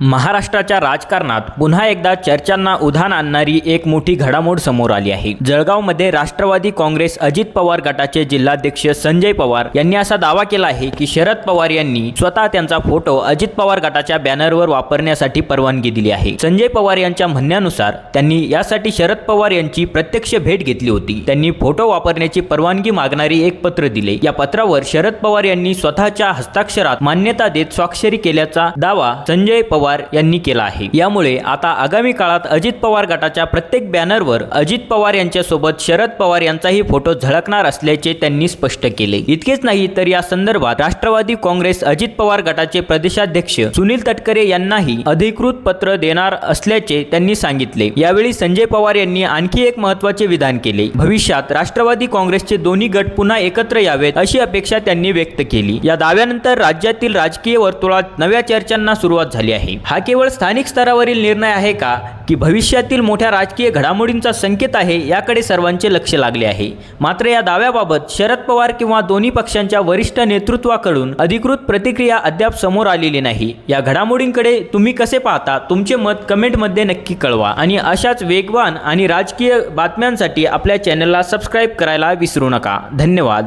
महाराष्ट्राच्या राजकारणात पुन्हा एकदा चर्चांना उधाण आणणारी एक मोठी घडामोड समोर आली आहे। जळगावमध्ये राष्ट्रवादी काँग्रेस अजित पवार गटाचे जिल्हाध्यक्ष संजय पवार यांनी असा दावा केला आहे की शरद पवार यांनी स्वतः त्यांचा फोटो अजित पवार गटाच्या बॅनरवर वापरण्यासाठी परवानगी दिली आहे। संजय पवार यांच्या म्हणण्यानुसार त्यांनी यासाठी शरद पवार यांची प्रत्यक्ष भेट घेतली होती। त्यांनी फोटो वापरण्याची परवानगी मागणारी एक पत्र दिले। या पत्रावर शरद पवार यांनी स्वतःच्या हस्ताक्षरात मान्यता देत स्वाक्षरी केल्याचा दावा संजय पवार यांनी केला आहे। यामुळे आता आगामी काळात अजित पवार गटाच्या प्रत्येक बॅनरवर अजित पवार यांच्या सोबत शरद पवार यांचाही फोटो झळकणार असल्याचे त्यांनी स्पष्ट केले। इतकेच नाही तर या संदर्भात राष्ट्रवादी काँग्रेस अजित पवार गटाचे प्रदेशाध्यक्ष सुनील तटकरे यांनाही अधिकृत पत्र देणार असल्याचे त्यांनी सांगितले। यावेळी संजय पवार यांनी आणखी एक महत्त्वाचे विधान केले। भविष्यात राष्ट्रवादी काँग्रेसचे दोन्ही गट पुन्हा एकत्र यावेत अशी अपेक्षा त्यांनी व्यक्त केली। या दाव्यानंतर राज्यातील राजकीय वर्तुळात नव्या चर्चांना सुरुवात झाली आहे। हा केवळ स्थानिक स्तरावरील निर्णय आहे का की भविष्यातील मोठ्या राजकीय घडामोडींचा संकेत आहे याकडे सर्वांचे लक्ष लागले आहे। मात्र या दाव्याबाबत शरद पवार किंवा दोन्ही पक्षांच्या वरिष्ठ नेतृत्वाकडून अधिकृत प्रतिक्रिया अद्याप समोर आलेली नाही। या घडामोडींकडे तुम्ही कसे पाहता? तुमचे मत कमेंटमध्ये नक्की कळवा आणि अशाच वेगवान आणि राजकीय बातम्यांसाठी आपल्या चॅनलला सबस्क्राइब करायला विसरू नका। धन्यवाद।